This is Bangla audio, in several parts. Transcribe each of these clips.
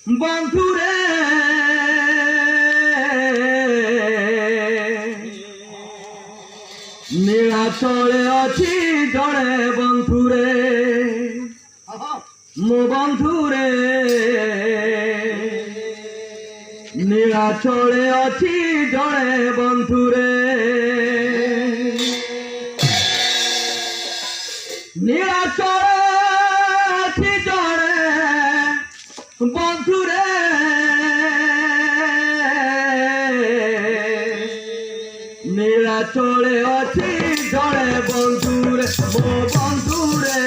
বন্ধুরে নীলাচলে অছি জড়ে বন্ধুরে মো বন্ধুরে নীলাচলে অছি জড়ে বন্ধুরে নীলাচলে অছি জড়ে বন্ধুরে নীলাচলে অছি জড়ে বন্ধুরে মো বন্ধুরে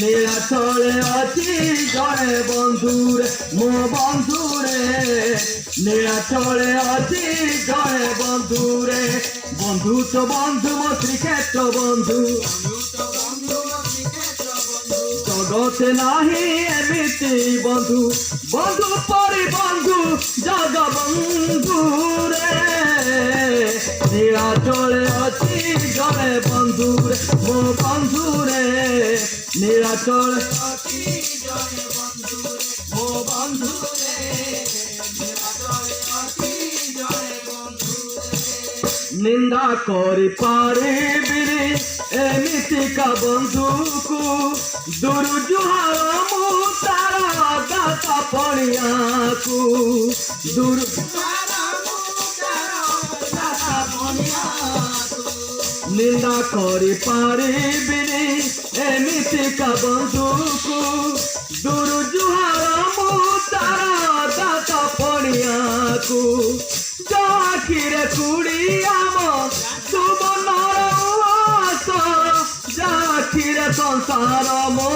নীলাচলে অছি জড়ে বন্ধুরে মো বন্ধুরে নীলাচলে অছি জড়ে বন্ধুরে বন্ধু তো বন্ধু মো শ্রীক্ষেত্র বন্ধু জগতে নাহি এমিতি বন্ধু বন্ধু পরি বন্ধু জগবন্ধু রে নীলাচলে অছি জড়ে বন্ধুরে মো বন্ধুরে নীলাচলে অছি জড়ে বন্ধুরে মো বন্ধুরে নীলাচলে অছি জড়ে বন্ধুরে নিন্দা করি পারিবিনি এমিতিকা বন্ধুକୁ ଦୂର ଜୁହାର ମୁଁ ତାର ଗାତା ପଣିଆକୁ ଦୂର ନିନ୍ଦା କରି ପାରିବିନି ଏମିତିକା ବନ୍ଧୁକୁ ଦୂର ଜୁହାର ମୁଁ ତାର ଗାତା ପଣିଆକୁ ଯାଖିରେ କୁଡ଼ି ଆମ ସୁବର୍ଣ୍ଣର যাখিরে সংসার মো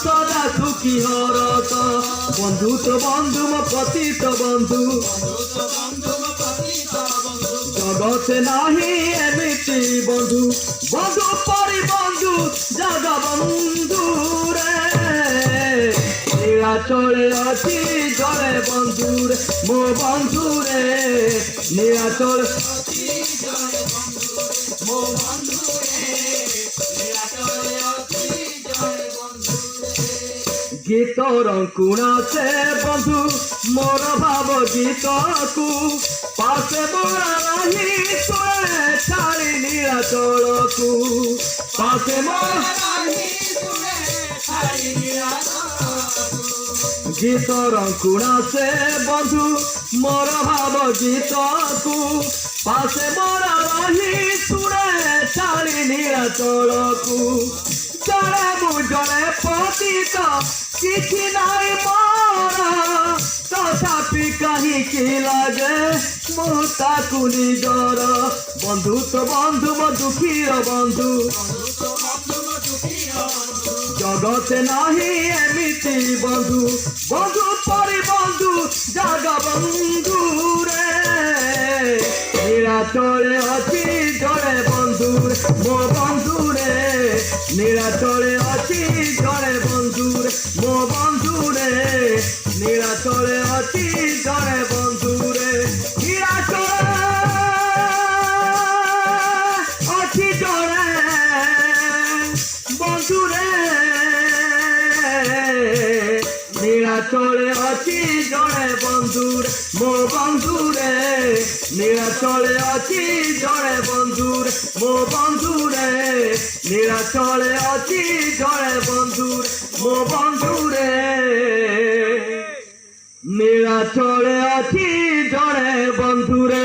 সদা সুখী হরত বন্ধু তো বন্ধু মো পতিত বন্ধু জগতে নাহি এমিতি বন্ধু বন্ধু পরি বন্ধু জগবন্ধু রে নীলাচলে অছি জড়ে বন্ধুরে মো বন্ধুরে নীলাচলে অছি জড়ে বন্ধুরে মো বন্ধুরে গীত রঙ্কুণা সে বন্ধু মোর ভাব গীতকু পাশে মোরা রাহি শুয়ে ছাড়ি নীলাচলকু পাশে মোরা রাহি শুয়ে ছাড়ি নীলাচলকু গীত রঙ্কুণা সে বন্ধু মোর ভাব গীতকু পাশে মোরা রাহি শুয়ে ছাড়ি নীলাচলকু জড়ে মু জড়ে পতিত କିଛି নাই ମୋର ତଥାପି କାହିଁକି ଲାଗେ ମୁଁ ତାକୁ ନିଜର ବନ୍ଧୁ ତ ବନ୍ଧୁ ମୋ ଦୁଃଖୀର ବନ୍ଧୁ ଜଗତେ ନାହିଁ ଏମିତି ବନ୍ଧୁ ବନ୍ଧୁ ପରି ବନ୍ଧୁ ଜଗବନ୍ଧୁ ରେ নীলাচলে অছি জড়ে বন্ধুরে মো বন্ধুরে নীলাচলে অছি জড়ে বন্ধুরে মো বন্ধুরে নীলাচলে অছি জড়ে বন্ধুরে নীলাচলে অছি জড়ে বন্ধুরে নীলাচলে অছি জড়ে বন্ধুরে মো বন্ধুরে নীলাচলে অছি জড়ে বন্ধুরে মো বন্ধুরে নীলাচলে অছি জড়ে বন্ধুরে মো বন্ধুরে নীলাচলে অছি জড়ে বন্ধুরে।